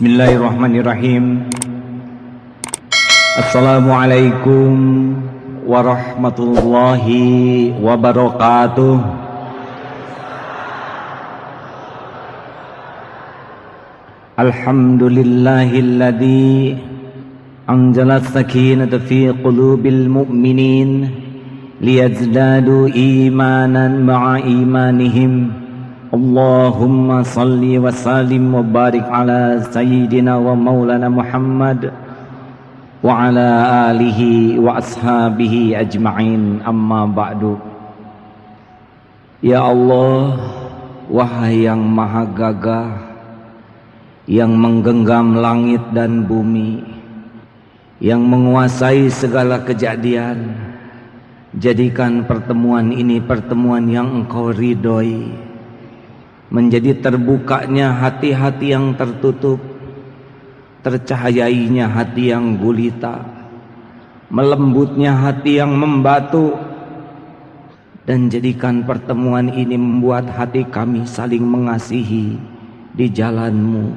Bismillahirrahmanirrahim. Assalamualaikum warahmatullahi wabarakatuh. Alhamdulillahilladzi anzala as-sakinata fi qulubil mu'minin liyazdadu imanan ma'a imanihim. Allahumma salli wa sallim wa barik ala sayyidina wa maulana Muhammad wa ala alihi wa ashabihi ajma'in, amma ba'du. Ya Allah, wahai yang maha gagah, yang menggenggam langit dan bumi, yang menguasai segala kejadian, jadikan pertemuan ini pertemuan yang Engkau ridhoi, menjadi terbukanya hati-hati yang tertutup, tercahayainya hati yang gulita, melembutnya hati yang membatu, dan jadikan pertemuan ini membuat hati kami saling mengasihi di jalan-Mu.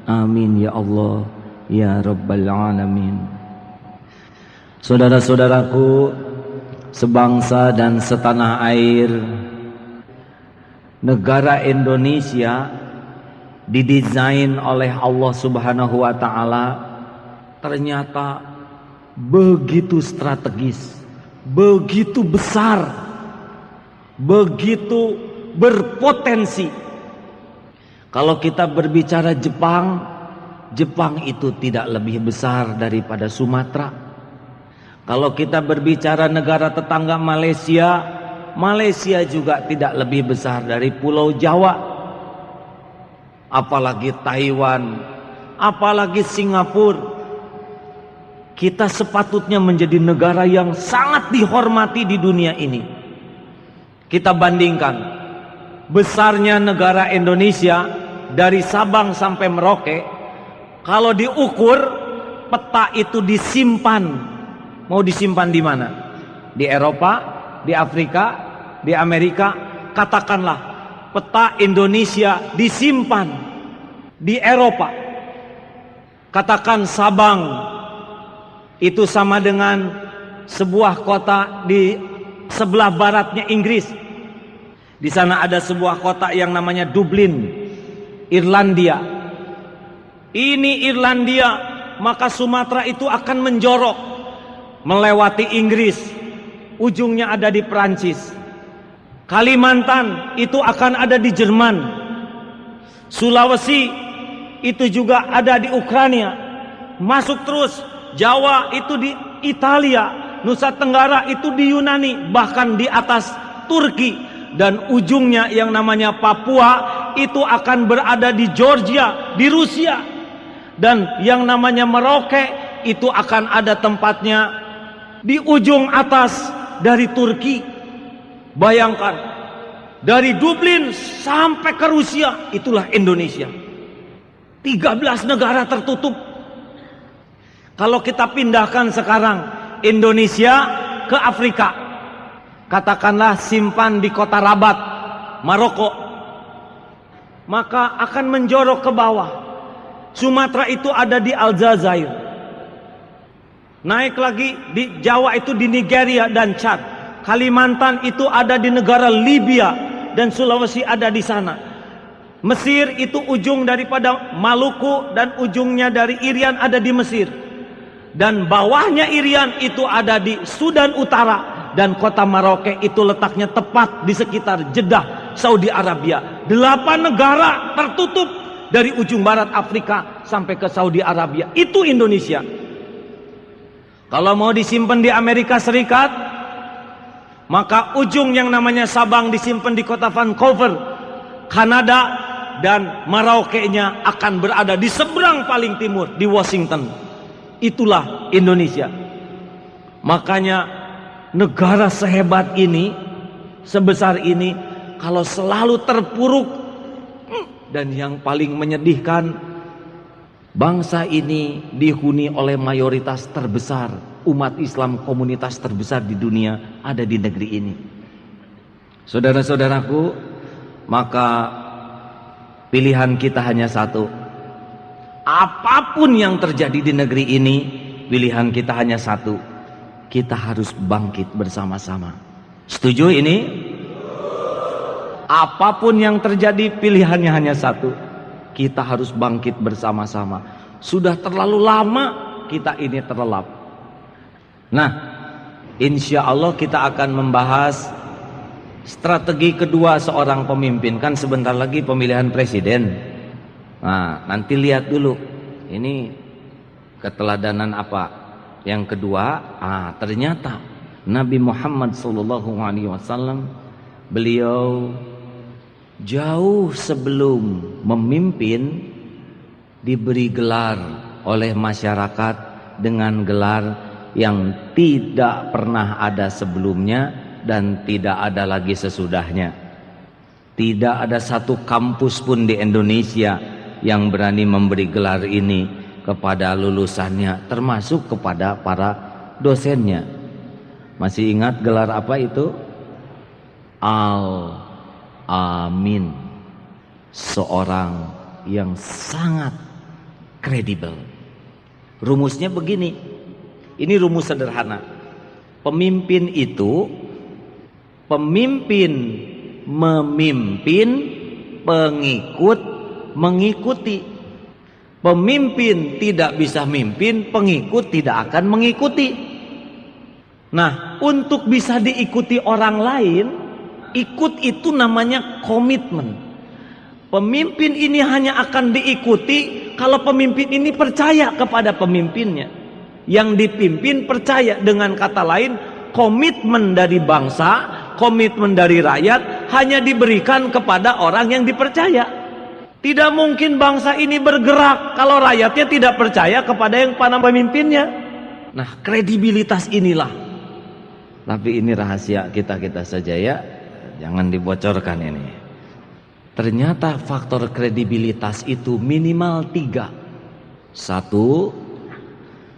Amin ya Allah ya Rabbal Alamin. Saudara-saudaraku sebangsa dan setanah air, negara Indonesia didesain oleh Allah Subhanahu wa Ta'ala ternyata begitu strategis, begitu besar, begitu berpotensi. Kalau kita berbicara Jepang, Jepang itu tidak lebih besar daripada Sumatera. Kalau kita berbicara negara tetangga Malaysia, Malaysia juga tidak lebih besar dari Pulau Jawa, apalagi Taiwan, apalagi Singapura. Kita sepatutnya menjadi negara yang sangat dihormati di dunia ini. Kita bandingkan besarnya negara Indonesia dari Sabang sampai Merauke. Kalau diukur, peta itu disimpan. Mau disimpan di mana? Di Eropa, di Afrika, di Amerika. Katakanlah peta Indonesia disimpan di Eropa. Katakan Sabang itu sama dengan sebuah kota di sebelah baratnya Inggris. Di sana ada sebuah kota yang namanya Dublin, Irlandia. Ini Irlandia, maka Sumatera itu akan menjorok melewati Inggris, ujungnya ada di Perancis. Kalimantan itu akan ada di Jerman. Sulawesi itu juga ada di Ukraina. Masuk terus, Jawa itu di Italia, Nusa Tenggara itu di Yunani, bahkan di atas Turki, dan ujungnya yang namanya Papua itu akan berada di Georgia, di Rusia, dan yang namanya Merauke itu akan ada tempatnya di ujung atas dari Turki. Bayangkan, dari Dublin sampai ke Rusia, itulah Indonesia. 13 negara tertutup. Kalau kita pindahkan sekarang Indonesia ke Afrika, katakanlah simpan di kota Rabat, Maroko, maka akan menjorok ke bawah. Sumatera itu ada di Aljazair. Naik lagi di Jawa itu di Nigeria dan Chad. Kalimantan itu ada di negara Libya, dan Sulawesi ada di sana. Mesir itu ujung daripada Maluku, dan ujungnya dari Irian ada di Mesir. Dan bawahnya Irian itu ada di Sudan Utara, dan kota Merauke itu letaknya tepat di sekitar Jeddah, Saudi Arabia. 8 negara tertutup dari ujung barat Afrika sampai ke Saudi Arabia. Itu Indonesia. Kalau mau disimpan di Amerika Serikat, maka ujung yang namanya Sabang disimpan di kota Vancouver, Kanada, dan Merauke-nya akan berada di seberang paling timur, di Washington. Itulah Indonesia. Makanya negara sehebat ini, sebesar ini, kalau selalu terpuruk, dan yang paling menyedihkan, bangsa ini dihuni oleh mayoritas terbesar umat Islam, komunitas terbesar di dunia ada di negeri ini. Saudara-saudaraku, maka pilihan kita hanya satu. Apapun yang terjadi di negeri ini, pilihan kita hanya satu. Kita harus bangkit bersama-sama. Setuju ini? Apapun yang terjadi, pilihannya hanya satu. Kita harus bangkit bersama-sama. Sudah terlalu lama kita ini terlelap. Nah, insya Allah kita akan membahas strategi kedua seorang pemimpin. Kan sebentar lagi pemilihan presiden. Nah, nanti lihat dulu ini keteladanan apa. Yang kedua, ternyata Nabi Muhammad SAW beliau jauh sebelum memimpin diberi gelar oleh masyarakat dengan gelar yang tidak pernah ada sebelumnya dan tidak ada lagi sesudahnya. Tidak ada satu kampus pun di Indonesia yang berani memberi gelar ini kepada lulusannya, termasuk kepada para dosennya. Masih ingat gelar apa itu? Al-Amin. Seorang yang sangat kredibel. Rumusnya begini. Ini rumus sederhana. Pemimpin itu memimpin, pengikut mengikuti. Pemimpin tidak bisa mimpin, pengikut tidak akan mengikuti. Nah, untuk bisa diikuti orang lain, ikut itu namanya komitmen. Pemimpin ini hanya akan diikuti kalau pemimpin ini percaya kepada pemimpinnya. Yang dipimpin percaya, dengan kata lain, komitmen dari bangsa, komitmen dari rakyat hanya diberikan kepada orang yang dipercaya. Tidak mungkin bangsa ini bergerak kalau rakyatnya tidak percaya kepada yang pada pemimpinnya. Nah, kredibilitas inilah. Tapi ini rahasia kita saja ya, jangan dibocorkan ini. Ternyata faktor kredibilitas itu minimal 3. 1,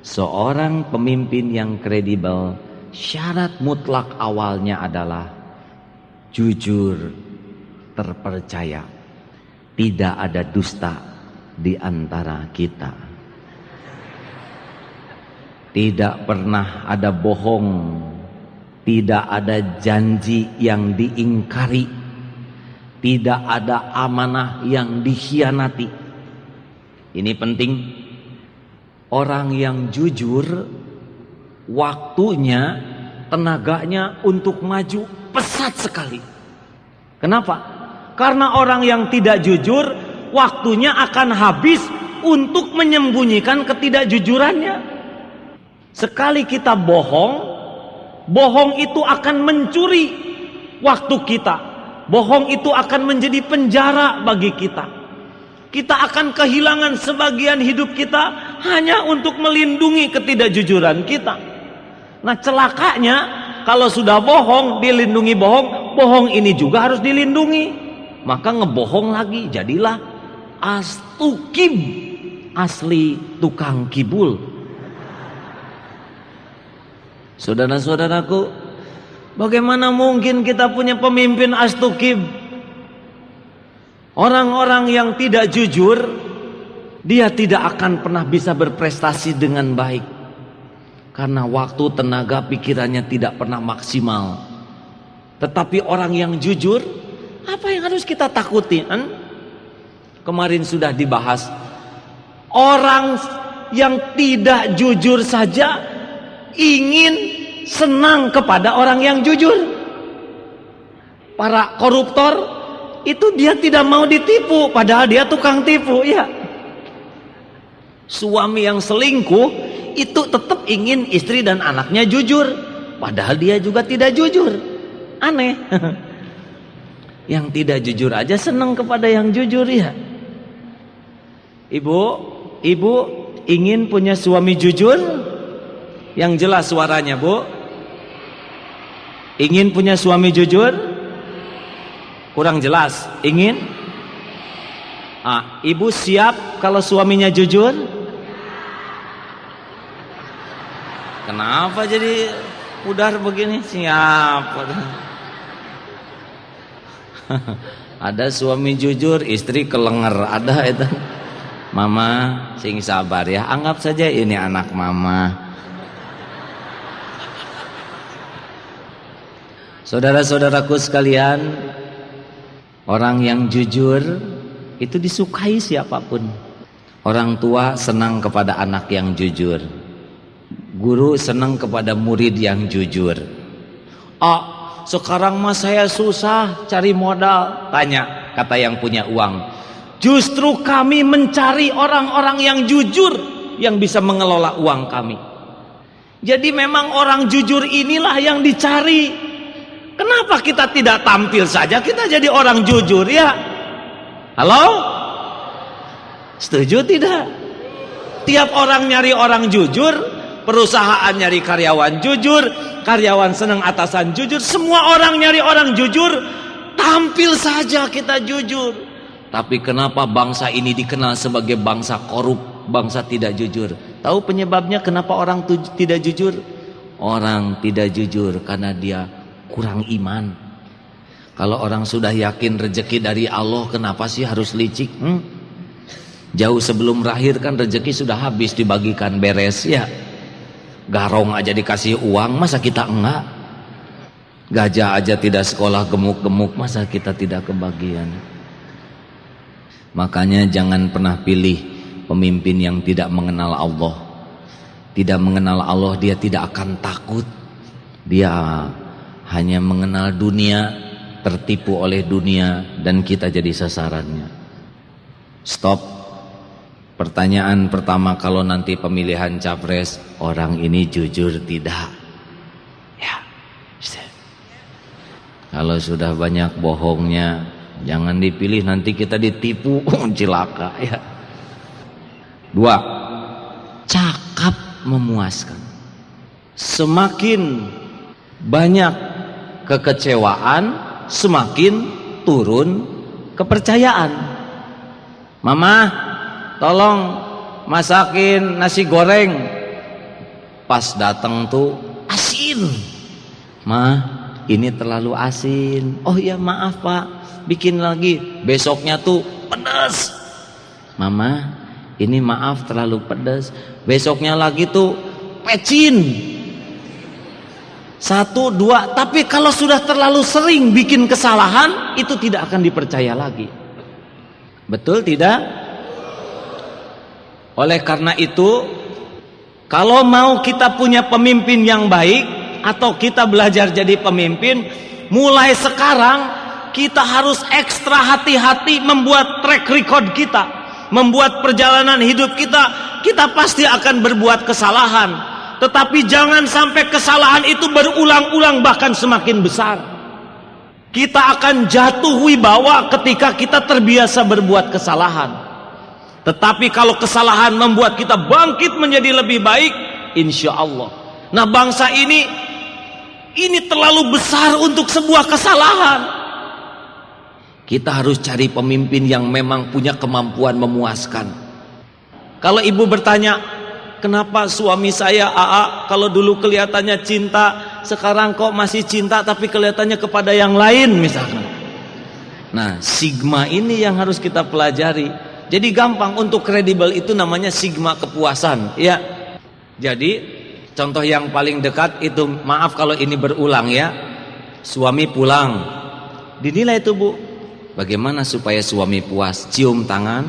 seorang pemimpin yang kredibel, syarat mutlak awalnya adalah jujur, terpercaya. Tidak ada dusta di antara kita. Tidak pernah ada bohong. Tidak ada janji yang diingkari. Tidak ada amanah yang dikhianati. Ini penting. Orang yang jujur, waktunya, tenaganya untuk maju pesat sekali. Kenapa? Karena orang yang tidak jujur, waktunya akan habis untuk menyembunyikan ketidakjujurannya. Sekali kita bohong, bohong itu akan mencuri waktu kita. Bohong itu akan menjadi penjara bagi kita. Kita akan kehilangan sebagian hidup kita hanya untuk melindungi ketidakjujuran kita. Nah, celakanya kalau sudah bohong, dilindungi bohong, bohong ini juga harus dilindungi. Maka ngebohong lagi, jadilah astukib, asli tukang kibul. Saudara-saudaraku, bagaimana mungkin kita punya pemimpin astukib? Orang-orang yang tidak jujur, dia tidak akan pernah bisa berprestasi dengan baik. Karena waktu, tenaga, pikirannya tidak pernah maksimal. Tetapi orang yang jujur, apa yang harus kita takuti? Kemarin sudah dibahas. Orang yang tidak jujur saja ingin senang kepada orang yang jujur. Para koruptor itu dia tidak mau ditipu, padahal dia tukang tipu, ya. Suami yang selingkuh itu tetap ingin istri dan anaknya jujur, padahal dia juga tidak jujur. Aneh. Yang tidak jujur aja senang kepada yang jujur, ya. Ibu ingin punya suami jujur? Yang jelas suaranya, Bu. Ingin punya suami jujur? Kurang jelas. Ingin? Ibu siap kalau suaminya jujur? Kenapa jadi pudar begini? Siap. Ada suami jujur, istri kelenger, ada itu. Mama sing sabar ya, anggap saja ini anak mama. Saudara-saudaraku sekalian, orang yang jujur itu disukai siapapun. Orang tua senang kepada anak yang jujur, guru senang kepada murid yang jujur. Sekarang mah saya susah cari modal. Tanya, kata yang punya uang, justru kami mencari orang-orang yang jujur yang bisa mengelola uang kami. Jadi memang orang jujur inilah yang dicari. Kenapa kita tidak tampil saja kita jadi orang jujur ya? Halo? Setuju tidak? Tiap orang nyari orang jujur, perusahaan nyari karyawan jujur, karyawan senang atasan jujur, semua orang nyari orang jujur. Tampil saja kita jujur. Tapi kenapa bangsa ini dikenal sebagai bangsa korup, bangsa tidak jujur? Tahu penyebabnya kenapa orang tidak jujur? Orang tidak jujur karena dia kurang iman. Kalau orang sudah yakin rezeki dari Allah, kenapa sih harus licik? Jauh sebelum lahir kan rezeki sudah habis dibagikan beres ya. Garong aja dikasih uang, masa kita enggak? Gajah aja tidak sekolah gemuk-gemuk, masa kita tidak kebagian? Makanya jangan pernah pilih pemimpin yang tidak mengenal Allah. Tidak mengenal Allah, dia tidak akan takut. Dia hanya mengenal dunia, tertipu oleh dunia, dan kita jadi sasarannya. Stop. Pertanyaan pertama kalau nanti pemilihan capres, orang ini jujur tidak? Ya. Kalau sudah banyak bohongnya, jangan dipilih, nanti kita ditipu, cilaka ya. 2. Cakap memuaskan. Semakin banyak kekecewaan, semakin turun kepercayaan. Mama, tolong masakin nasi goreng. Pas datang tuh asin. Ma, ini terlalu asin. Oh ya maaf pak, bikin lagi. Besoknya tuh pedas. Mama, ini maaf terlalu pedas. Besoknya lagi tuh pecin. 1, 2. Tapi kalau sudah terlalu sering bikin kesalahan, itu tidak akan dipercaya lagi. Betul tidak? Oleh karena itu, kalau mau kita punya pemimpin yang baik atau kita belajar jadi pemimpin, mulai sekarang kita harus ekstra hati-hati membuat track record kita, membuat perjalanan hidup kita. Kita pasti akan berbuat kesalahan, tetapi jangan sampai kesalahan itu berulang-ulang bahkan semakin besar. Kita akan jatuh wibawa ketika kita terbiasa berbuat kesalahan. Tetapi kalau kesalahan membuat kita bangkit menjadi lebih baik, insya Allah. Nah bangsa ini terlalu besar untuk sebuah kesalahan. Kita harus cari pemimpin yang memang punya kemampuan memuaskan. Kalau ibu bertanya, kenapa suami saya AA kalau dulu kelihatannya cinta, sekarang kok masih cinta tapi kelihatannya kepada yang lain misalkan. Nah sigma ini yang harus kita pelajari. Jadi gampang untuk kredibel itu namanya sigma kepuasan ya. Jadi contoh yang paling dekat itu, maaf kalau ini berulang ya. Suami pulang, dinilai itu bu, bagaimana supaya suami puas? Cium tangan,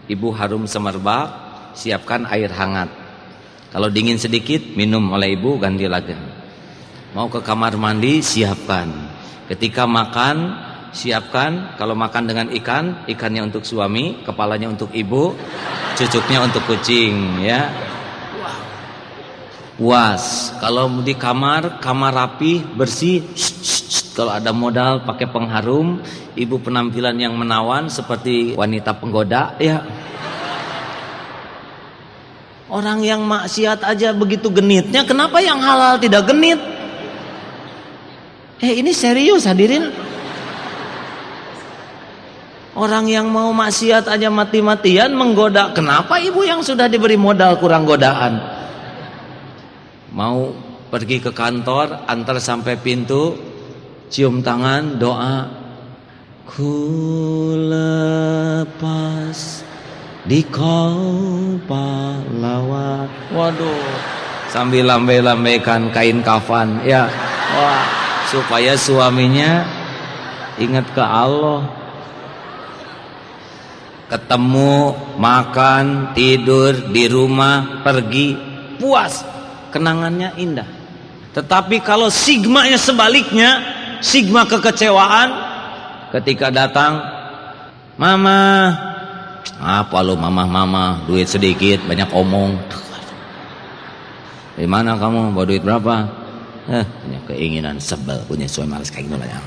ibu harum semerbak, siapkan air hangat. Kalau dingin sedikit minum oleh ibu, ganti lagi. Mau ke kamar mandi, siapkan. Ketika makan, siapkan. Kalau makan dengan ikan, ikannya untuk suami, kepalanya untuk ibu, cucuknya untuk kucing ya. Puas. Kalau di kamar rapi, bersih. Kalau ada modal pakai pengharum, ibu penampilan yang menawan seperti wanita penggoda ya. Orang yang maksiat aja begitu genitnya, kenapa yang halal tidak genit? Ini serius hadirin. Orang yang mau maksiat aja mati-matian menggoda, kenapa ibu yang sudah diberi modal kurang godaan? Mau pergi ke kantor, antar sampai pintu, cium tangan, doa. Ku lepas di kau pahlawan. Waduh, sambil lambai-lambaikan kain kafan ya. Wah, supaya suaminya ingat ke Allah. Ketemu, makan, tidur di rumah, pergi, puas, kenangannya indah. Tetapi kalau sigmanya sebaliknya, sigma kekecewaan, ketika datang, mama, apa lu mama, duit sedikit, banyak omong. Di mana kamu, bawa duit berapa? Punya keinginan, sebel, punya suami malas kayak gini.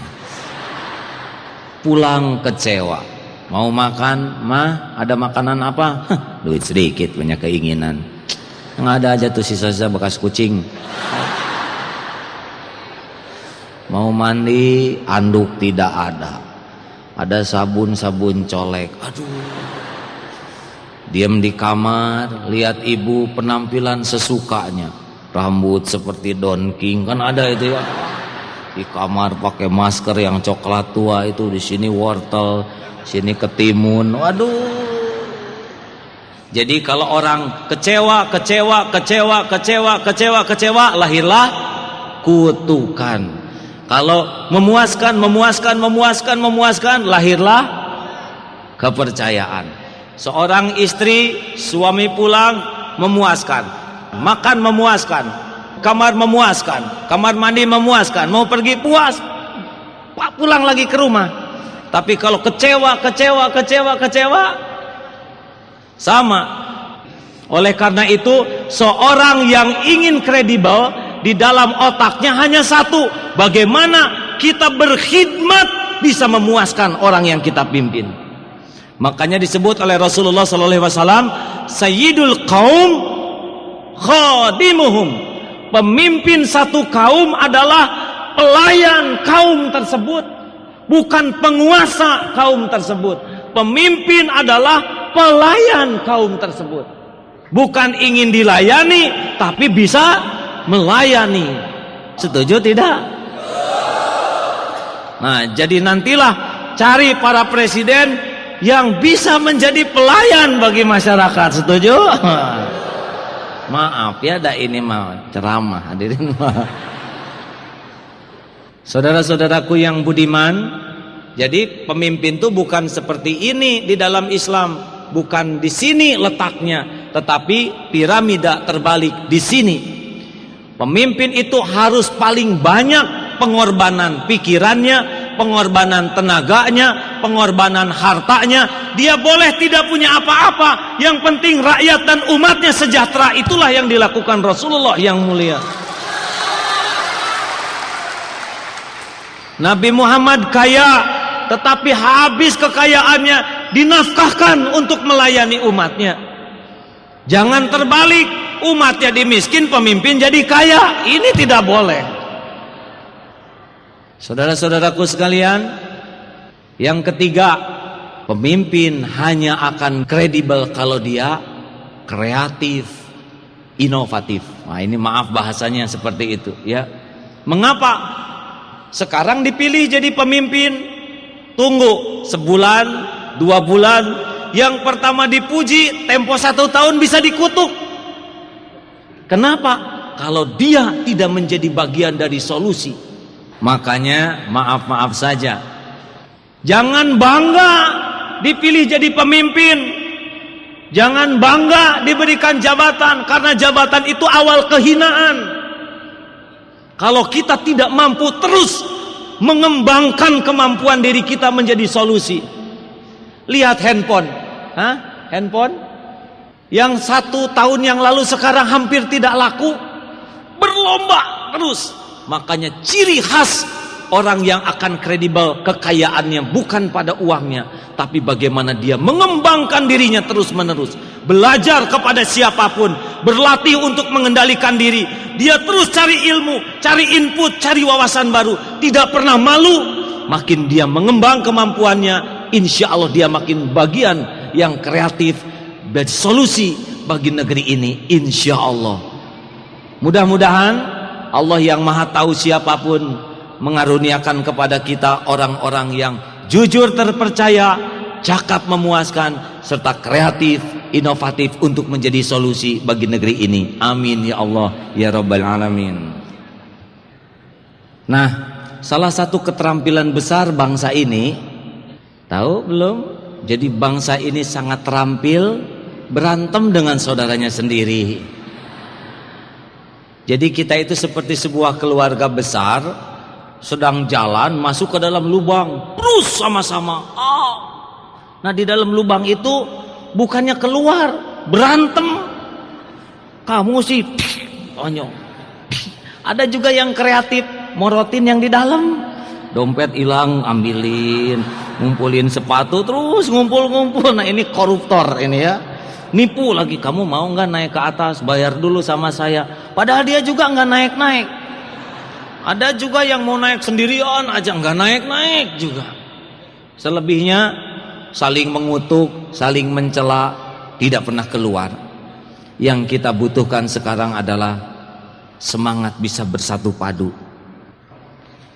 Pulang kecewa. Mau makan, mah ada makanan apa? Duit sedikit, banyak keinginan. Nggak ada aja tuh sisa-sisa bekas kucing. Mau mandi, anduk tidak ada. Ada sabun-sabun colek. Aduh. Diam di kamar, lihat ibu penampilan sesukanya. Rambut seperti Don King, kan ada itu ya. Di kamar pakai masker yang coklat tua itu, di sini wortel, sini ketimun. Waduh. Jadi kalau orang kecewa, lahirlah kutukan. Kalau memuaskan, lahirlah kepercayaan. Seorang istri, suami pulang memuaskan, makan memuaskan, kamar memuaskan, kamar mandi memuaskan, mau pergi puas, pulang lagi ke rumah. Tapi kalau kecewa, sama. Oleh karena itu, seorang yang ingin kredibel, di dalam otaknya hanya satu: bagaimana kita berkhidmat bisa memuaskan orang yang kita pimpin. Makanya disebut oleh Rasulullah SAW, Sayyidul Qaum Khadimuhum. Pemimpin satu kaum adalah pelayan kaum tersebut, bukan penguasa kaum tersebut. Pemimpin adalah pelayan kaum tersebut, bukan ingin dilayani, tapi bisa melayani. Setuju tidak? Nah, jadi nantilah cari para presiden yang bisa menjadi pelayan bagi masyarakat. Setuju? Maaf ya, ini mah ceramah, hadirin. Saudara-saudaraku yang budiman, jadi pemimpin itu bukan seperti ini di dalam Islam, bukan di sini letaknya, tetapi piramida terbalik di sini. Pemimpin itu harus paling banyak pengorbanan pikirannya, pengorbanan tenaganya, pengorbanan hartanya. Dia boleh tidak punya apa-apa, yang penting rakyat dan umatnya sejahtera. Itulah yang dilakukan Rasulullah yang mulia. Nabi Muhammad kaya, tetapi habis kekayaannya dinafkahkan untuk melayani umatnya. Jangan terbalik, umatnya dimiskin, pemimpin jadi kaya. Ini tidak boleh. Saudara-saudaraku sekalian, yang ketiga, pemimpin hanya akan kredibel kalau dia kreatif, inovatif. Nah, ini maaf bahasanya seperti itu ya. Mengapa sekarang dipilih jadi pemimpin? Tunggu sebulan, 2 bulan. Yang pertama dipuji, tempo 1 tahun bisa dikutuk. Kenapa? Kalau dia tidak menjadi bagian dari solusi. Makanya maaf saja, jangan bangga dipilih jadi pemimpin. Jangan bangga diberikan jabatan, karena jabatan itu awal kehinaan. Kalau kita tidak mampu terus mengembangkan kemampuan diri kita menjadi solusi. Lihat handphone, handphone yang 1 tahun yang lalu sekarang hampir tidak laku, berlomba terus. Makanya ciri khas orang yang akan kredibel, kekayaannya bukan pada uangnya, tapi bagaimana dia mengembangkan dirinya terus menerus, belajar kepada siapapun, berlatih untuk mengendalikan diri. Dia terus cari ilmu, cari input, cari wawasan baru, tidak pernah malu. Makin dia mengembang kemampuannya, insya Allah dia makin bagian yang kreatif, solusi bagi negeri ini, insya Allah. Mudah-mudahan Allah yang maha tahu siapapun mengaruniakan kepada kita orang-orang yang jujur, terpercaya, cakap memuaskan, serta kreatif, inovatif untuk menjadi solusi bagi negeri ini. Amin ya Allah ya Rabbal Alamin. Nah, salah satu keterampilan besar bangsa ini, tahu belum? Jadi bangsa ini sangat terampil berantem dengan saudaranya sendiri. Jadi kita itu seperti sebuah keluarga besar sedang jalan masuk ke dalam lubang terus sama-sama. Nah di dalam lubang itu bukannya keluar, berantem. Kamu sih onyong. Ada juga yang kreatif, morotin yang di dalam. Dompet hilang, ambilin, ngumpulin sepatu terus ngumpul-ngumpul. Nah ini koruptor ini ya. Nipu lagi, kamu mau nggak naik ke atas, bayar dulu sama saya. Padahal dia juga nggak naik-naik. Ada juga yang mau naik sendirian aja, nggak naik-naik juga. Selebihnya saling mengutuk, saling mencela, tidak pernah keluar. Yang kita butuhkan sekarang adalah semangat bisa bersatu padu.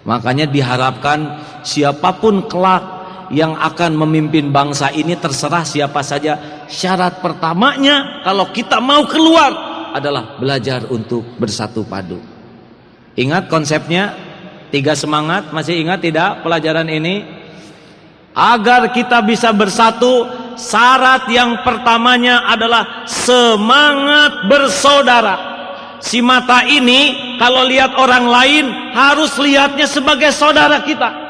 Makanya diharapkan siapapun kelak yang akan memimpin bangsa ini, terserah siapa saja, syarat pertamanya kalau kita mau keluar adalah belajar untuk bersatu padu. Ingat konsepnya 3 semangat, masih ingat tidak pelajaran ini? Agar kita bisa bersatu, syarat yang pertamanya adalah semangat bersaudara. Si mata ini kalau lihat orang lain harus lihatnya sebagai saudara kita.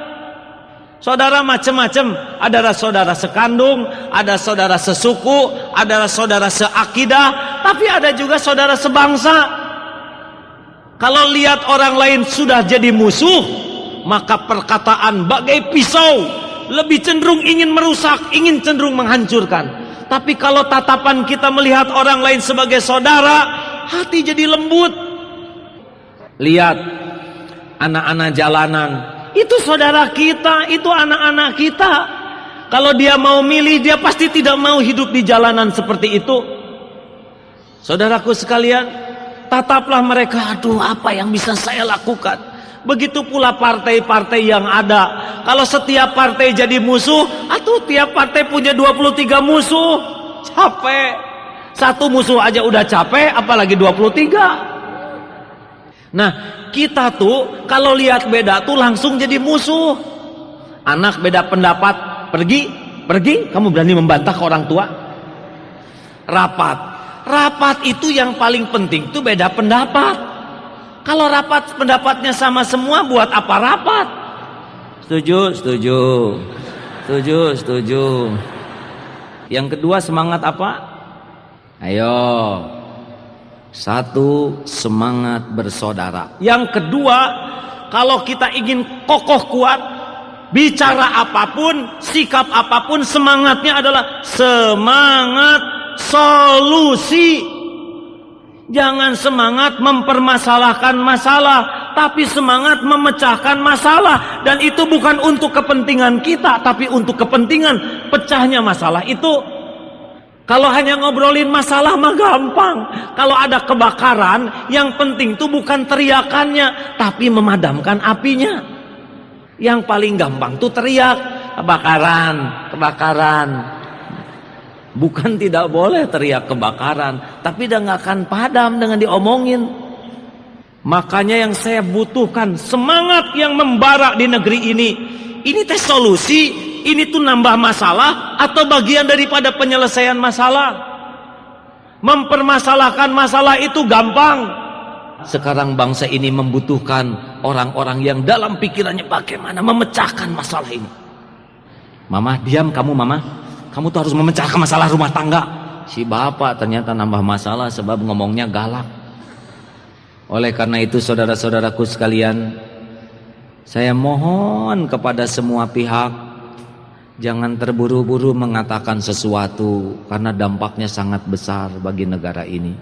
Saudara macam-macam, ada saudara sekandung, ada saudara sesuku, ada saudara seakidah, tapi ada juga saudara sebangsa. Kalau lihat orang lain sudah jadi musuh, maka perkataan bagai pisau, lebih cenderung ingin merusak, ingin cenderung menghancurkan. Tapi kalau tatapan kita melihat orang lain sebagai saudara, hati jadi lembut. Lihat anak-anak jalanan, itu saudara kita, itu anak-anak kita. Kalau dia mau milih, dia pasti tidak mau hidup di jalanan seperti itu. Saudaraku sekalian, tataplah mereka, aduh apa yang bisa saya lakukan. Begitu pula partai-partai yang ada. Kalau setiap partai jadi musuh, atuh tiap partai punya 23 musuh. Capek. Satu musuh aja udah capek, apalagi 23. Nah, kita tuh kalau lihat beda tuh langsung jadi musuh. Anak beda pendapat, pergi, kamu berani membantah ke orang tua? Rapat itu yang paling penting tuh beda pendapat. Kalau rapat pendapatnya sama semua, buat apa rapat? Setuju. Yang kedua semangat apa? Ayo. 1, semangat bersaudara. Yang kedua, kalau kita ingin kokoh kuat, bicara apapun, sikap apapun, semangatnya adalah semangat solusi. Jangan semangat mempermasalahkan masalah, tapi semangat memecahkan masalah. Dan itu bukan untuk kepentingan kita, tapi untuk kepentingan pecahnya masalah itu. Kalau hanya ngobrolin masalah mah gampang. Kalau ada kebakaran, yang penting itu bukan teriakannya, tapi memadamkan apinya. Yang paling gampang tuh teriak, kebakaran. Bukan tidak boleh teriak kebakaran, tapi dia nggak akan padam dengan diomongin. Makanya yang saya butuhkan semangat yang membara di negeri ini. Ini teh solusi, ini tuh nambah masalah atau bagian daripada penyelesaian masalah. Mempermasalahkan masalah itu gampang. Sekarang bangsa ini membutuhkan orang-orang yang dalam pikirannya bagaimana memecahkan masalah ini. Mama, diam kamu mama. Kamu tuh harus memecahkan masalah rumah tangga. Si bapak ternyata nambah masalah sebab ngomongnya galak. Oleh karena itu saudara-saudaraku sekalian, saya mohon kepada semua pihak, jangan terburu-buru mengatakan sesuatu, karena dampaknya sangat besar bagi negara ini.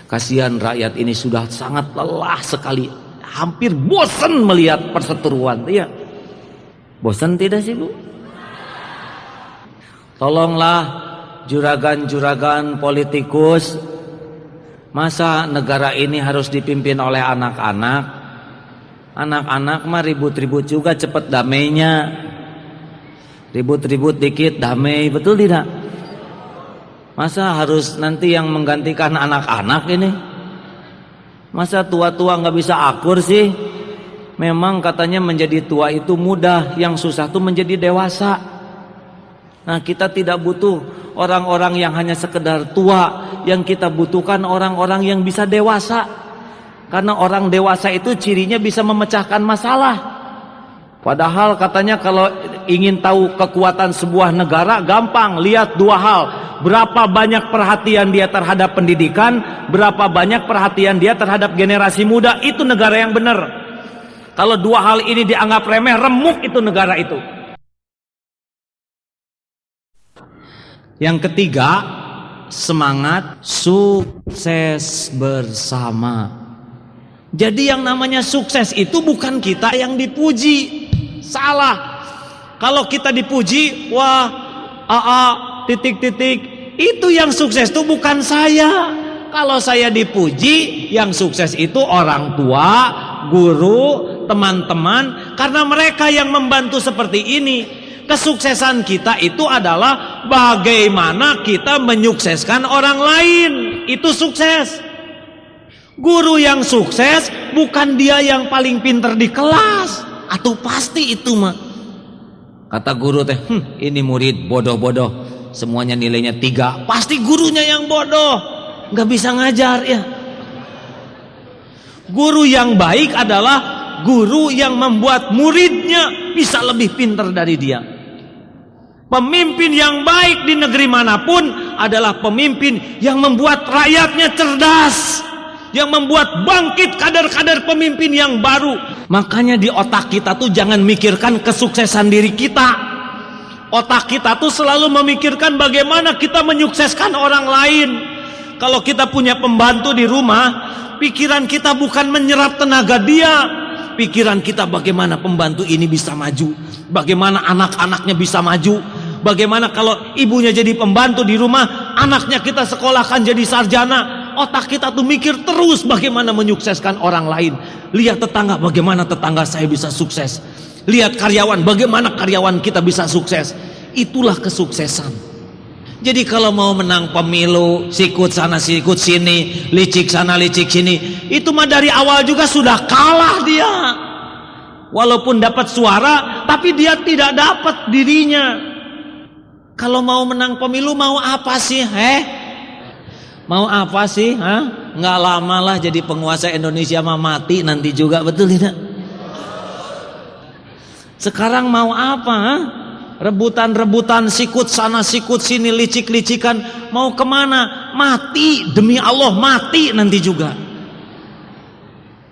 Kasihan rakyat ini sudah sangat lelah sekali, hampir bosan melihat perseteruan. Iya, bosan tidak sih Bu? Tolonglah juragan-juragan politikus, masa negara ini harus dipimpin oleh anak-anak? Anak-anak mah ribut-ribut juga cepet damainya. Ribut-ribut dikit damai, betul tidak? Masa harus nanti yang menggantikan anak-anak ini? Masa tua-tua nggak bisa akur sih? Memang katanya menjadi tua itu mudah, yang susah tuh menjadi dewasa. Nah, kita tidak butuh orang-orang yang hanya sekedar tua, yang kita butuhkan orang-orang yang bisa dewasa. Karena orang dewasa itu cirinya bisa memecahkan masalah. Padahal katanya kalau ingin tahu kekuatan sebuah negara gampang, lihat dua hal. Berapa banyak perhatian dia terhadap pendidikan, berapa banyak perhatian dia terhadap generasi muda, itu negara yang benar. Kalau dua hal ini dianggap remeh, remuk itu negara itu. Yang ketiga, semangat sukses bersama. Jadi yang namanya sukses itu bukan kita yang dipuji. Salah. Kalau kita dipuji, wah, titik-titik, itu yang sukses itu bukan saya. Kalau saya dipuji, yang sukses itu orang tua, guru, teman-teman, karena mereka yang membantu seperti ini. Kesuksesan kita itu adalah bagaimana kita menyukseskan orang lain. Itu sukses. Guru yang sukses bukan dia yang paling pintar di kelas. Atau pasti itu mah. Kata guru teh, ini murid bodoh-bodoh, semuanya nilainya 3. Pasti gurunya yang bodoh, nggak bisa ngajar ya. Guru yang baik adalah guru yang membuat muridnya bisa lebih pintar dari dia. Pemimpin yang baik di negeri manapun adalah pemimpin yang membuat rakyatnya cerdas, yang membuat bangkit kader-kader pemimpin yang baru. Makanya di otak kita tuh jangan mikirkan kesuksesan diri kita. Otak kita tuh selalu memikirkan bagaimana kita menyukseskan orang lain. Kalau kita punya pembantu di rumah, pikiran kita bukan menyerap tenaga dia. Pikiran kita bagaimana pembantu ini bisa maju, bagaimana anak-anaknya bisa maju, bagaimana kalau ibunya jadi pembantu di rumah, anaknya kita sekolahkan jadi sarjana. Otak kita tuh mikir terus bagaimana menyukseskan orang lain. Lihat tetangga, bagaimana tetangga saya bisa sukses. Lihat karyawan, bagaimana karyawan kita bisa sukses. Itulah kesuksesan. Jadi kalau mau menang pemilu, sikut sana sikut sini, licik sana licik sini, itu mah dari awal juga sudah kalah dia. Walaupun dapat suara, tapi dia tidak dapat dirinya. Kalau mau menang pemilu mau apa sih? Mau apa sih? Nggak lama lah jadi penguasa Indonesia mah mati nanti juga, betul tidak? Sekarang mau apa? Rebutan-rebutan, sikut sana sikut sini, licik-licikan, mau kemana? Mati, demi Allah mati nanti juga.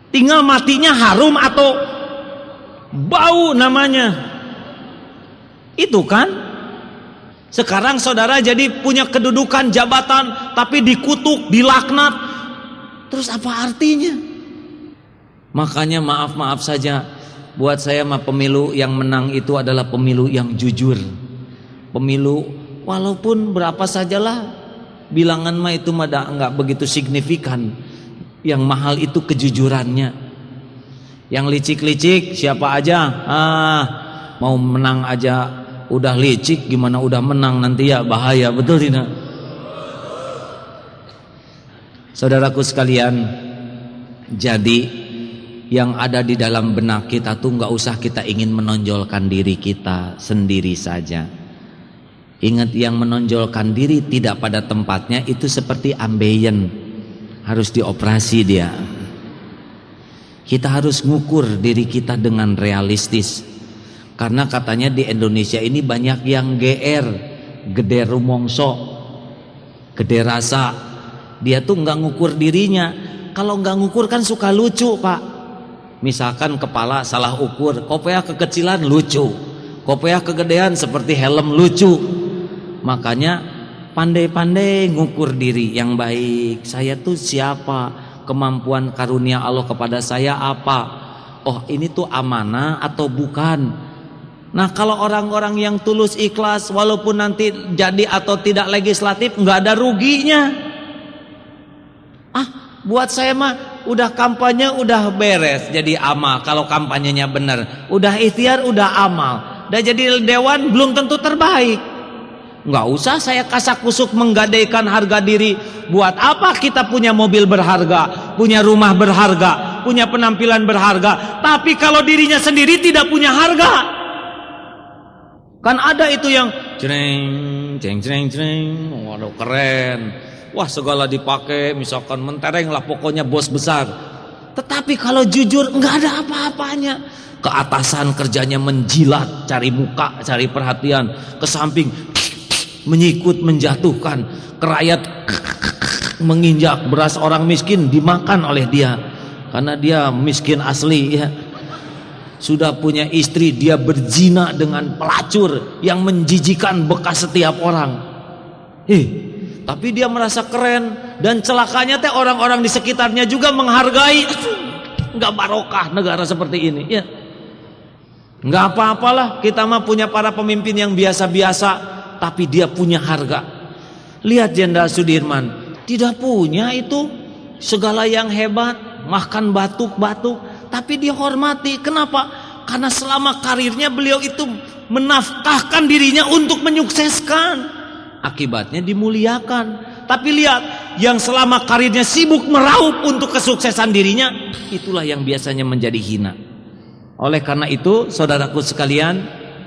Tinggal matinya harum atau bau namanya. Itu kan? Sekarang saudara jadi punya kedudukan jabatan tapi dikutuk, dilaknat. Terus apa artinya? Makanya maaf saja, buat saya mah pemilu yang menang itu adalah pemilu yang jujur. Pemilu walaupun berapa sajalah bilangan mah itu mah enggak begitu signifikan. Yang mahal itu kejujurannya. Yang licik-licik siapa aja? Mau menang aja udah licik, gimana udah menang nanti ya, bahaya, betul tidak? Saudaraku sekalian, jadi yang ada di dalam benak kita tuh nggak usah kita ingin menonjolkan diri kita sendiri saja. Ingat, yang menonjolkan diri tidak pada tempatnya itu seperti ambeien, harus dioperasi dia. Kita harus ngukur diri kita dengan realistis. Karena katanya di Indonesia ini banyak yang GR, gede rumongso, gede rasa. Dia tuh nggak ngukur dirinya. Kalau nggak ngukur kan suka lucu, Pak. Misalkan kepala salah ukur, kopea kekecilan lucu, kopea kegedean seperti helm lucu. Makanya pandai-pandai ngukur diri yang baik. Saya tuh siapa? Kemampuan karunia Allah kepada saya apa? Oh, ini tuh amanah atau bukan? Nah, kalau orang-orang yang tulus ikhlas, walaupun nanti jadi atau tidak legislatif, nggak ada ruginya. Buat saya mah udah kampanye udah beres jadi amal. Kalau kampanyenya benar, udah ikhtiar udah amal. udah jadi dewan belum tentu terbaik. Nggak usah saya kasak-kusuk menggadaikan harga diri. Buat apa kita punya mobil berharga, punya rumah berharga, punya penampilan berharga, tapi kalau dirinya sendiri tidak punya harga? Kan ada itu yang jreng, jreng, jreng, jreng, waduh keren, wah segala dipakai, misalkan mentereng lah pokoknya bos besar. Tetapi kalau jujur nggak ada apa-apanya. Keatasan kerjanya menjilat, cari muka, cari perhatian, ke samping menyikut, menjatuhkan, kerayat menginjak, beras orang miskin dimakan oleh dia karena dia miskin asli ya. Sudah punya istri, dia berzina dengan pelacur yang menjijikan bekas setiap orang. Tapi dia merasa keren, dan celakanya teh orang-orang di sekitarnya juga menghargai. Nggak barokah negara seperti ini ya. Nggak apa-apalah, kita mah punya para pemimpin yang biasa-biasa, tapi dia punya harga. Lihat Jenderal Sudirman, tidak punya itu segala yang hebat, makan batuk-batuk, tapi dia hormati. Kenapa? Karena selama karirnya beliau itu menafkahkan dirinya untuk menyukseskan. Akibatnya dimuliakan. Tapi lihat, yang selama karirnya sibuk meraup untuk kesuksesan dirinya, itulah yang biasanya menjadi hina. Oleh karena itu, saudaraku sekalian,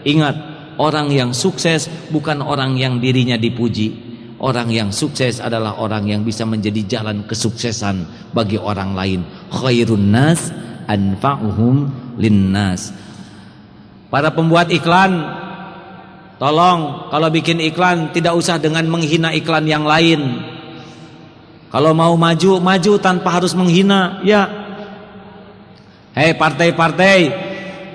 ingat, orang yang sukses bukan orang yang dirinya dipuji. Orang yang sukses adalah orang yang bisa menjadi jalan kesuksesan bagi orang lain. Khairun nas anfa'uhum linnas. Para pembuat iklan, tolong kalau bikin iklan tidak usah dengan menghina iklan yang lain. Kalau mau maju, maju tanpa harus menghina ya. Hei partai-partai,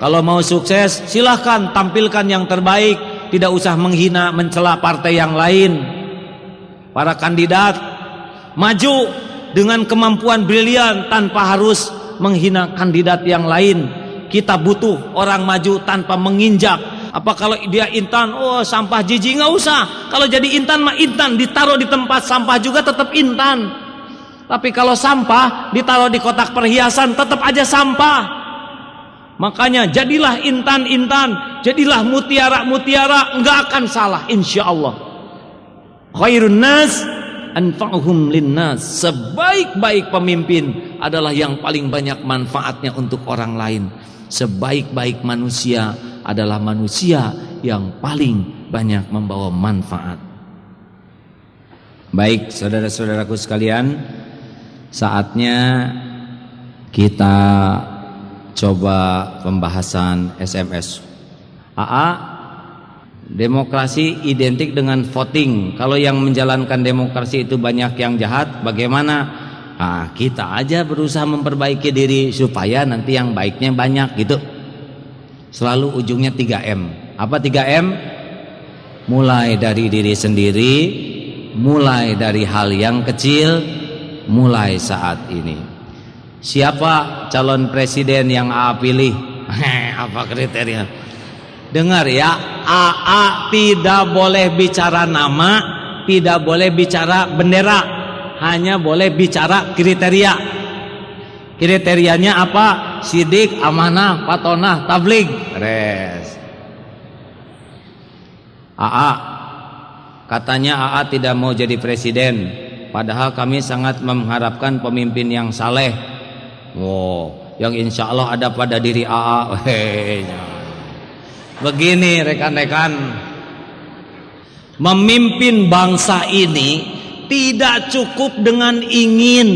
kalau mau sukses silahkan tampilkan yang terbaik, tidak usah menghina, mencela partai yang lain. Para kandidat, maju dengan kemampuan brilian tanpa harus menghina kandidat yang lain. Kita butuh orang maju tanpa menginjak. Apa kalau dia intan, oh sampah jijik, nggak usah. Kalau jadi intan mah intan, ditaruh di tempat sampah juga tetap intan. Tapi kalau sampah ditaruh di kotak perhiasan tetap aja sampah. Makanya jadilah intan-intan, jadilah mutiara-mutiara, enggak akan salah insya Allah. Khairun nas anfa'uhum linnas. Sebaik-baik pemimpin adalah yang paling banyak manfaatnya untuk orang lain. Sebaik-baik manusia adalah manusia yang paling banyak membawa manfaat. Baik saudara-saudaraku sekalian, saatnya kita coba pembahasan SMS. Demokrasi identik dengan voting. Kalau yang menjalankan demokrasi itu banyak yang jahat, bagaimana? Kita aja berusaha memperbaiki diri supaya nanti yang baiknya banyak gitu. Selalu ujungnya 3M. Apa 3M? Mulai dari diri sendiri, mulai dari hal yang kecil, mulai saat ini. Siapa calon presiden yang AA pilih? Apa kriteria? Dengar ya, AA tidak boleh bicara nama, tidak boleh bicara bendera, hanya boleh bicara kriteria. Kriterianya apa? Sidik, amanah, patonah, tabligh. Res. AA, katanya AA tidak mau jadi presiden, padahal kami sangat mengharapkan pemimpin yang saleh. Wow, yang insya Allah ada pada diri AA. Begini rekan-rekan, memimpin bangsa ini tidak cukup dengan ingin,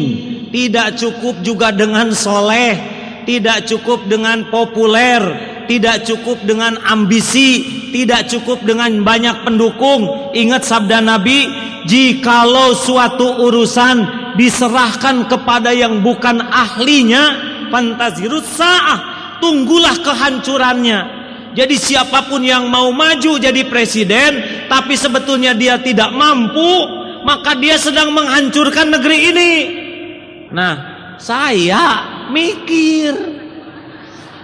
tidak cukup juga dengan soleh, tidak cukup dengan populer, tidak cukup dengan ambisi, tidak cukup dengan banyak pendukung. Ingat sabda Nabi, jikalau suatu urusan diserahkan kepada yang bukan ahlinya, fantazirus sa'ah, tunggulah kehancurannya. Jadi siapapun yang mau maju jadi presiden tapi sebetulnya dia tidak mampu, maka dia sedang menghancurkan negeri ini. Nah, saya mikir,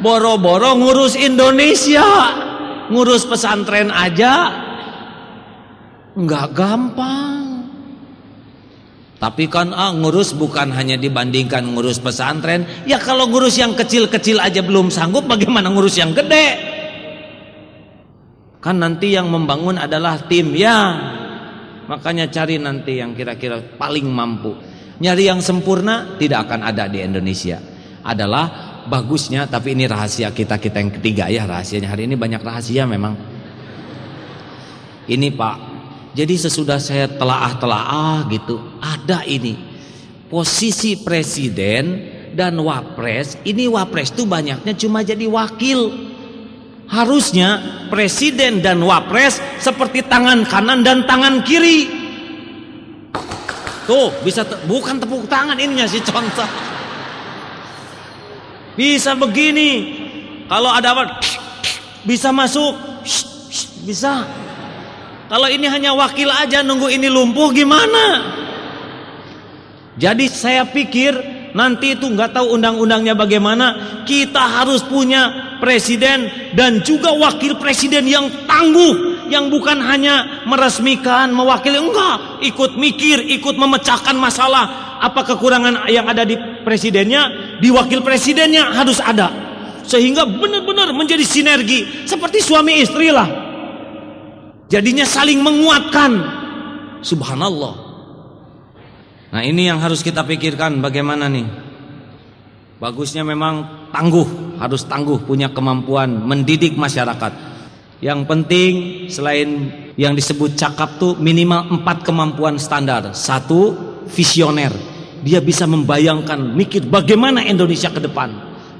boro-boro ngurus Indonesia, ngurus pesantren aja nggak gampang. Tapi kan ngurus bukan hanya dibandingkan ngurus pesantren. Ya kalau ngurus yang kecil-kecil aja belum sanggup, bagaimana ngurus yang gede? Kan nanti yang membangun adalah tim ya. Makanya cari nanti yang kira-kira paling mampu. Nyari yang sempurna tidak akan ada di Indonesia. Adalah bagusnya, tapi ini rahasia kita yang ketiga ya, rahasianya hari ini banyak rahasia memang. Ini Pak, jadi sesudah saya telaah gitu, ada ini posisi presiden dan wapres. Ini wapres tuh banyaknya cuma jadi wakil. Harusnya presiden dan wapres seperti tangan kanan dan tangan kiri. Tuh bisa bukan tepuk tangan, ininya sih contoh. Bisa begini. Kalau ada apa bisa masuk. Bisa. Kalau ini hanya wakil aja nunggu ini lumpuh gimana? Jadi saya pikir nanti itu nggak tahu undang-undangnya bagaimana. Kita harus punya presiden dan juga wakil presiden yang tangguh, yang bukan hanya meresmikan, mewakili, enggak, ikut mikir, ikut memecahkan masalah. Apa kekurangan yang ada di presidennya, di wakil presidennya harus ada, sehingga benar-benar menjadi sinergi seperti suami istri lah. Jadinya saling menguatkan. Subhanallah. Nah ini yang harus kita pikirkan, bagaimana nih. Bagusnya memang tangguh, harus tangguh, punya kemampuan mendidik masyarakat. Yang penting selain yang disebut cakap tuh minimal 4 kemampuan standar. 1, visioner. Dia bisa membayangkan, mikir bagaimana Indonesia ke depan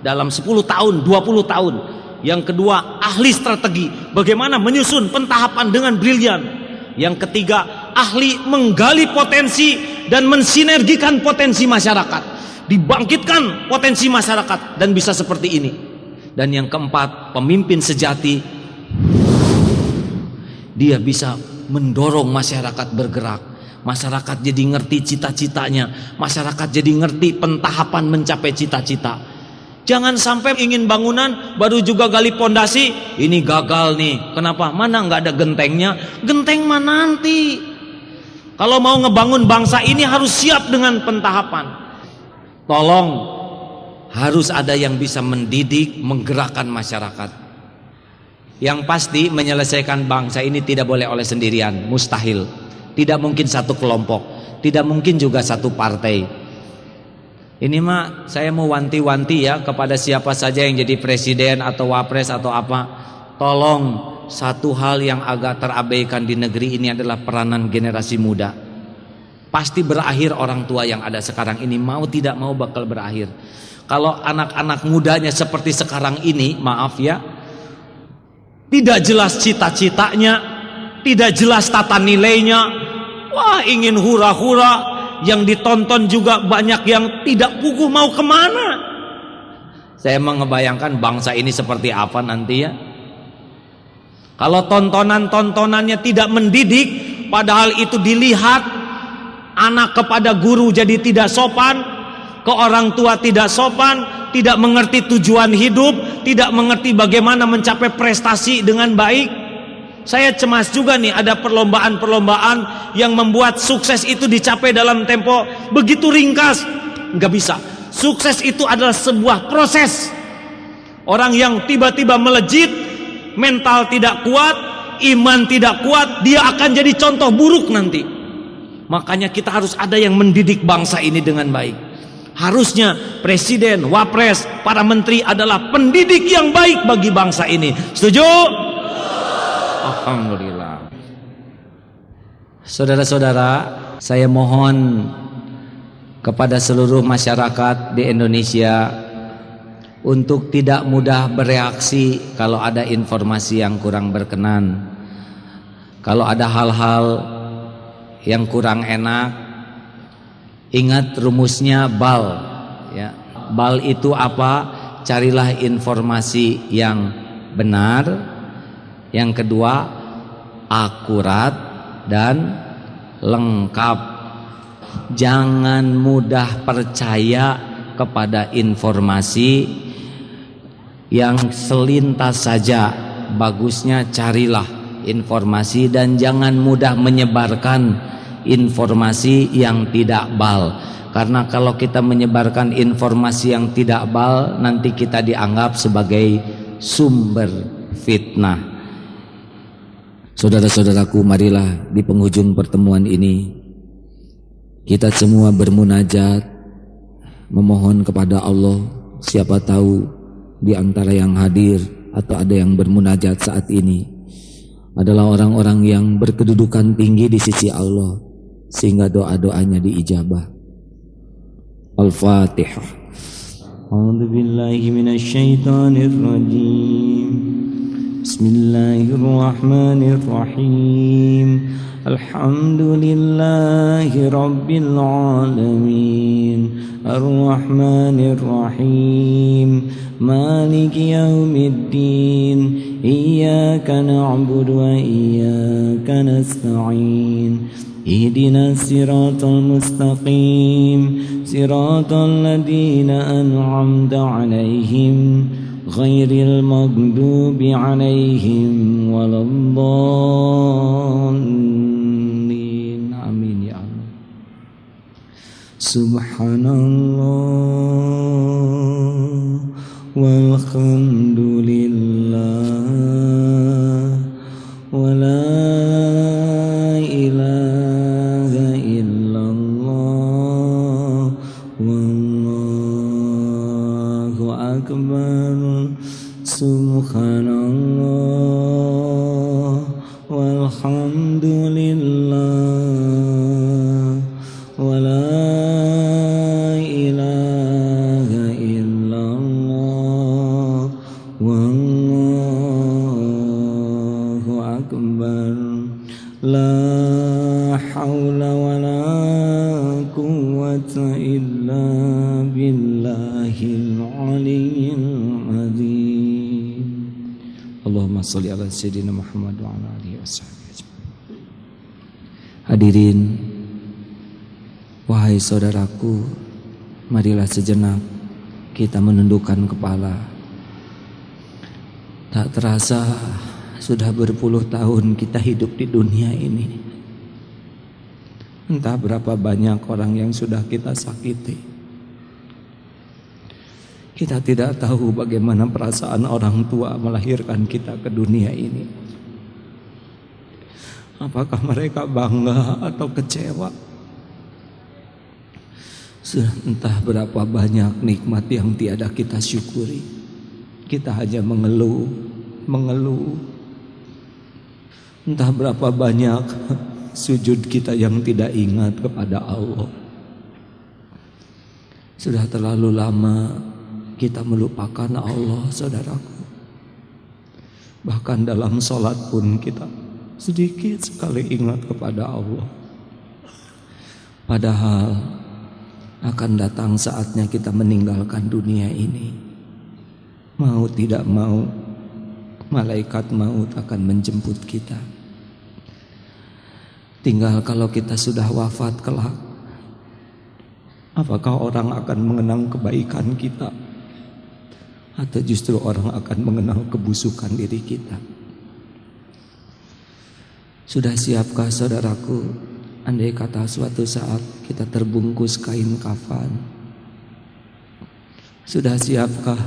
dalam 10 tahun, 20 tahun. Yang kedua, ahli strategi, bagaimana menyusun pentahapan dengan brilian. Yang ketiga, ahli menggali potensi dan mensinergikan potensi masyarakat, dibangkitkan potensi masyarakat dan bisa seperti ini. Dan yang keempat, pemimpin sejati, dia bisa mendorong masyarakat bergerak, masyarakat jadi ngerti cita-citanya, masyarakat jadi ngerti pentahapan mencapai cita-cita. Jangan sampai ingin bangunan baru juga gali pondasi, ini gagal nih. Kenapa? Mana nggak ada gentengnya? Genteng mana nanti? Kalau mau ngebangun bangsa ini harus siap dengan pentahapan. Tolong, harus ada yang bisa mendidik, menggerakkan masyarakat. Yang pasti menyelesaikan bangsa ini tidak boleh oleh sendirian, mustahil. Tidak mungkin satu kelompok, tidak mungkin juga satu partai. Ini mah saya mau wanti-wanti ya kepada siapa saja yang jadi presiden atau wapres atau apa. Tolong, satu hal yang agak terabaikan di negeri ini adalah peranan generasi muda. Pasti berakhir orang tua yang ada sekarang ini, mau tidak mau bakal berakhir. Kalau anak-anak mudanya seperti sekarang ini, maaf ya, tidak jelas cita-citanya, tidak jelas tata nilainya. Wah, ingin hura-hura. Yang ditonton juga banyak yang tidak puguh mau kemana. Saya mengebayangkan bangsa ini seperti apa nanti ya. Kalau tontonan-tontonannya tidak mendidik, padahal itu dilihat, anak kepada guru jadi tidak sopan, ke orang tua tidak sopan, tidak mengerti tujuan hidup, tidak mengerti bagaimana mencapai prestasi dengan baik. Saya cemas juga nih, ada perlombaan-perlombaan yang membuat sukses itu dicapai dalam tempo begitu ringkas. Nggak bisa. Sukses itu adalah sebuah proses. Orang yang tiba-tiba melejit, mental tidak kuat, iman tidak kuat, dia akan jadi contoh buruk nanti. Makanya kita harus ada yang mendidik bangsa ini dengan baik. Harusnya presiden, wapres, para menteri adalah pendidik yang baik bagi bangsa ini. Setuju? Alhamdulillah. Saudara-saudara, saya mohon kepada seluruh masyarakat di Indonesia untuk tidak mudah bereaksi kalau ada informasi yang kurang berkenan. Kalau ada hal-hal yang kurang enak, ingat rumusnya BAL ya. BAL itu apa? Carilah informasi yang benar. Yang kedua, akurat dan lengkap. Jangan mudah percaya kepada informasi yang selintas saja. Bagusnya carilah informasi dan jangan mudah menyebarkan informasi yang tidak bal. Karena kalau kita menyebarkan informasi yang tidak bal, nanti kita dianggap sebagai sumber fitnah. Saudara-saudaraku, marilah di penghujung pertemuan ini kita semua bermunajat, memohon kepada Allah. Siapa tahu di antara yang hadir atau ada yang bermunajat saat ini adalah orang-orang yang berkedudukan tinggi di sisi Allah, sehingga doa-doanya diijabah. Al-Fatihah. A'udzu billahi minasy syaithanir rajim. Bismillahirrahmanirrahim. Alhamdulillahi rabbil alamin. Ar-Rahmanir Rahim. Maliki yaumiddin. Iyyaka na'budu wa iyyaka nasta'in. Ihdinas siratal mustaqim. Siratal ladzina an'amta 'alaihim ghairil maghdubi 'alaihim waladdallin. Amin ya Allah. Subhanallah walhamdulillah wa la ilaha illallah wallahu akbar. Subhanallah walhamdulillah wa la ilaha illallah wallahu akbar. La haula wa la quwwata illa billahil aliyyil azim. Allahumma sholli ala sayyidina Muhammad wa ala alihi washabbihi. Hadirin, wahai saudaraku, marilah sejenak kita menundukkan kepala. Tak terasa sudah berpuluh tahun kita hidup di dunia ini. Entah berapa banyak orang yang sudah kita sakiti. Kita tidak tahu bagaimana perasaan orang tua melahirkan kita ke dunia ini. Apakah mereka bangga atau kecewa? Entah berapa banyak nikmat yang tiada kita syukuri. Kita hanya mengeluh. Entah berapa banyak sujud kita yang tidak ingat kepada Allah. Sudah terlalu lama kita melupakan Allah, saudaraku. Bahkan dalam sholat pun kita sedikit sekali ingat kepada Allah. Padahal akan datang saatnya kita meninggalkan dunia ini. Mau tidak mau, malaikat maut akan menjemput kita. Tinggal kalau kita sudah wafat kelak, apakah orang akan mengenang kebaikan kita, atau justru orang akan mengenal kebusukan diri kita? Sudah siapkah saudaraku, andai kata suatu saat kita terbungkus kain kafan? Sudah siapkah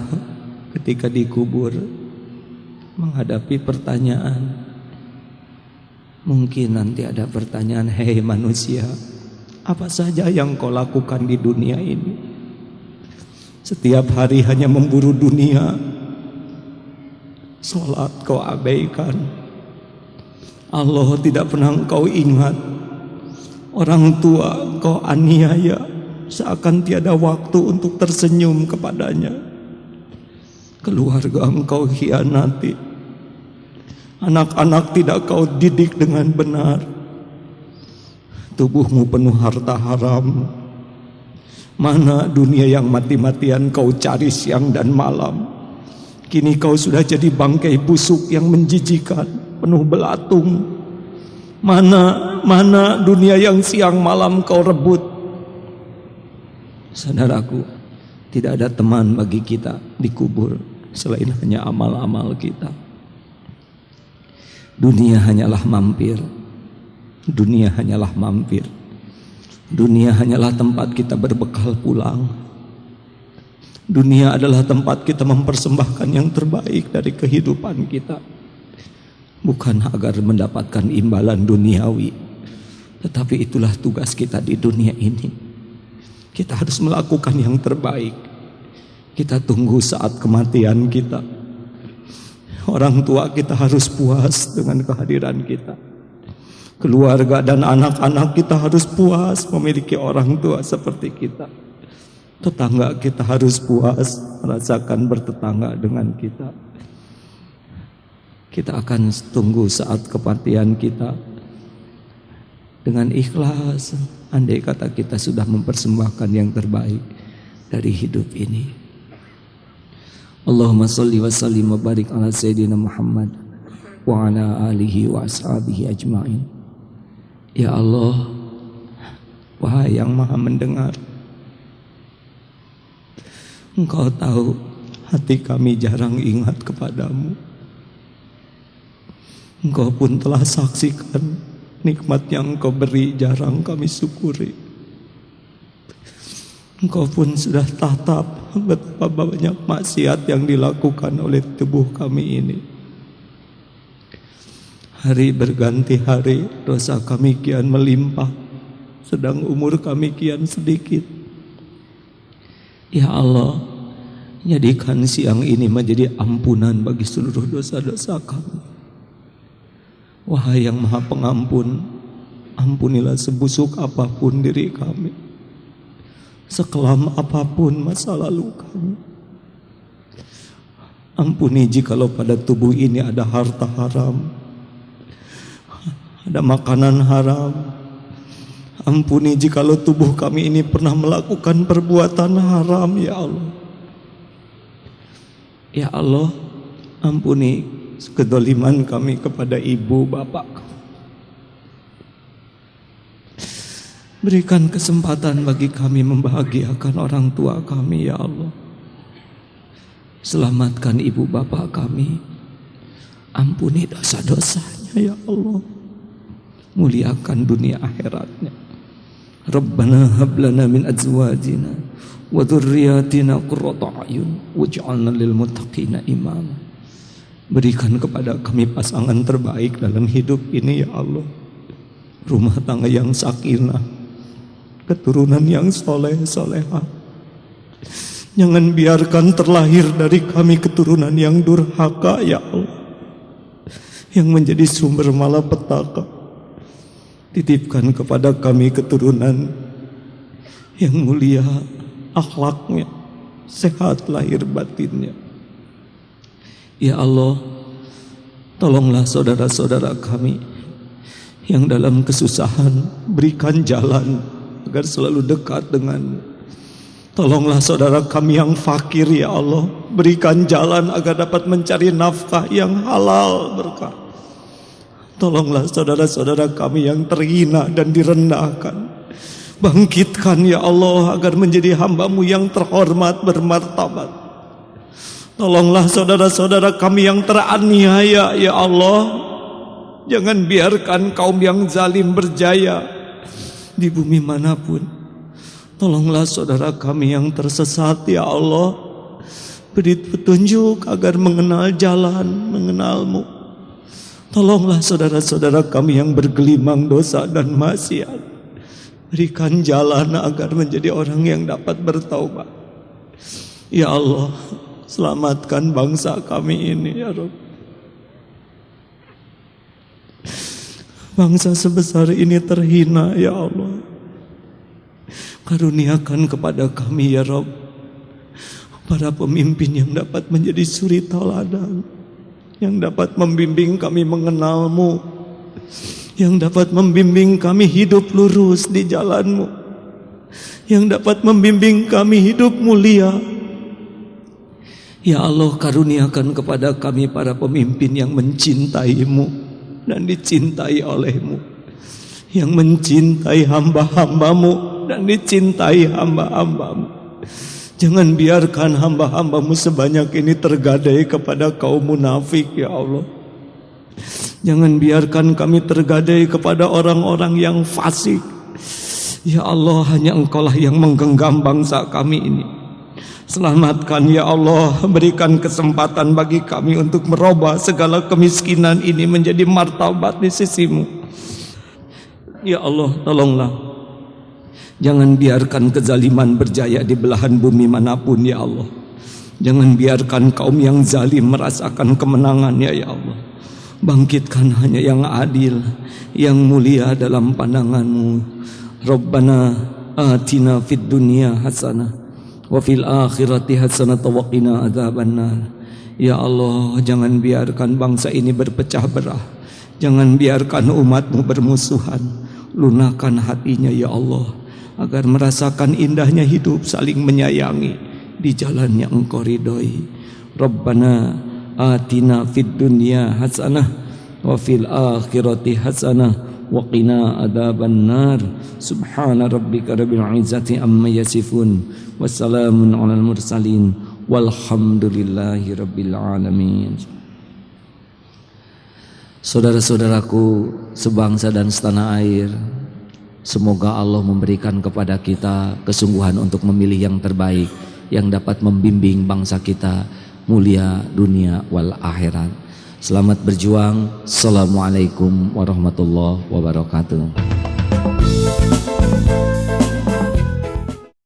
ketika dikubur menghadapi pertanyaan? Mungkin nanti ada pertanyaan, hei manusia, apa saja yang kau lakukan di dunia ini? Setiap hari hanya memburu dunia. Sholat kau abaikan, Allah tidak pernah kau ingat. Orang tua kau aniaya, seakan tiada waktu untuk tersenyum kepadanya. Keluarga engkau khianati, anak-anak tidak kau didik dengan benar. Tubuhmu penuh harta haram. Mana dunia yang mati-matian kau cari siang dan malam? Kini kau sudah jadi bangkai busuk yang menjijikan, penuh belatung. Mana dunia yang siang malam kau rebut? Saudaraku, tidak ada teman bagi kita di kubur selain hanya amal-amal kita. Dunia hanyalah mampir. Dunia hanyalah mampir. Dunia hanyalah tempat kita berbekal pulang. Dunia adalah tempat kita mempersembahkan yang terbaik dari kehidupan kita. bukan agar mendapatkan imbalan duniawi, tetapi itulah tugas kita di dunia ini. Kita harus melakukan yang terbaik. Kita tunggu saat kematian kita. Orang tua kita harus puas dengan kehadiran kita. Keluarga dan anak-anak kita harus puas memiliki orang tua seperti kita. Tetangga kita harus puas merasakan bertetangga dengan kita. Kita akan tunggu saat kematian kita dengan ikhlas, andai kata kita sudah mempersembahkan yang terbaik dari hidup ini. Allahumma salli wa sallim wa barik ala Sayyidina Muhammad wa ala alihi wa ashabihi ajma'in. Ya Allah, wahai yang maha mendengar, Engkau tahu hati kami jarang ingat kepadamu. Engkau pun telah saksikan nikmat yang Engkau beri jarang kami syukuri. Engkau pun sudah tatap betapa banyak maksiat yang dilakukan oleh tubuh kami ini. Hari berganti hari, dosa kami kian melimpah, sedang umur kami kian sedikit. Ya Allah, jadikan siang ini menjadi ampunan bagi seluruh dosa-dosa kami. Wahai yang maha pengampun, ampunilah sebusuk apapun diri kami, sekelam apapun masa lalu kami. Ampuni jikalau pada tubuh ini ada harta haram, ada makanan haram. Ampuni jikalau tubuh kami ini pernah melakukan perbuatan haram, ya Allah. Ya Allah, ampuni kedoliman kami kepada ibu bapak. Berikan kesempatan bagi kami membahagiakan orang tua kami, ya Allah. Selamatkan ibu bapak kami. Ampuni dosa-dosanya, ya Allah. Muliakan dunia akhiratnya. Rabbana hablana min azwajina wa dhurriyyatina qurrata a'yun waj'alna lil muttaqina imama. Berikan kepada kami pasangan terbaik dalam hidup ini, ya Allah. Rumah tangga yang sakinah, keturunan yang soleh-solehah. Jangan biarkan terlahir dari kami keturunan yang durhaka, ya Allah, yang menjadi sumber malapetaka. Titipkan kepada kami keturunan yang mulia akhlaknya, sehat lahir batinnya. Ya Allah, tolonglah saudara-saudara kami yang dalam kesusahan, berikan jalan agar selalu dekat denganmu. Tolonglah saudara kami yang fakir, ya Allah, berikan jalan agar dapat mencari nafkah yang halal berkah. Tolonglah saudara-saudara kami yang terhina dan direndahkan, bangkitkan ya Allah agar menjadi hamba-Mu yang terhormat bermartabat. Tolonglah saudara-saudara kami yang teraniaya, ya Allah. Jangan biarkan kaum yang zalim berjaya di bumi manapun. Tolonglah saudara kami yang tersesat, ya Allah. Beri petunjuk agar mengenal jalan, mengenal-Mu. Tolonglah saudara-saudara kami yang bergelimang dosa dan maksiat. Berikan jalan agar menjadi orang yang dapat bertaubat. Ya Allah, selamatkan bangsa kami ini, ya Rabb. Bangsa sebesar ini terhina, ya Allah. Karuniakan kepada kami, ya Rabb, para pemimpin yang dapat menjadi suri tauladan, yang dapat membimbing kami mengenal-Mu, yang dapat membimbing kami hidup lurus di jalan-Mu, yang dapat membimbing kami hidup mulia. Ya Allah, karuniakan kepada kami para pemimpin yang mencintai-Mu dan dicintai oleh-Mu, yang mencintai hamba-hamba-Mu dan dicintai hamba-hamba-Mu. Jangan biarkan hamba-hamba-Mu sebanyak ini tergadai kepada kaum munafik, ya Allah. Jangan biarkan kami tergadai kepada orang-orang yang fasik. Ya Allah, hanya Engkau lah yang menggenggam bangsa kami ini. Selamatkan ya Allah, berikan kesempatan bagi kami untuk merubah segala kemiskinan ini menjadi martabat di sisimu. Ya Allah, tolonglah. Jangan biarkan kezaliman berjaya di belahan bumi manapun ya Allah. Jangan biarkan kaum yang zalim merasakan kemenangannya ya Allah. Bangkitkan hanya yang adil, yang mulia dalam pandanganmu. Rabbana atina fid dunya hasanah wa fil akhirati hasanah wa qina adzabannar. Ya Allah, jangan biarkan bangsa ini berpecah belah. Jangan biarkan umatmu bermusuhan. Lunakkan hatinya ya Allah, agar merasakan indahnya hidup saling menyayangi di jalan yang Engkau ridhoi. Rabbana atina fid dunya hasanah wa fil akhirati hasanah wa qina adzabannar. Subhana rabbika rabbil izzati amma yasifun wa salamun alal mursalin walhamdulillahi rabbil alamin. Saudara-saudaraku sebangsa dan setanah air, semoga Allah memberikan kepada kita kesungguhan untuk memilih yang terbaik, yang dapat membimbing bangsa kita mulia dunia wal akhirat. Selamat berjuang. Assalamualaikum warahmatullahi wabarakatuh.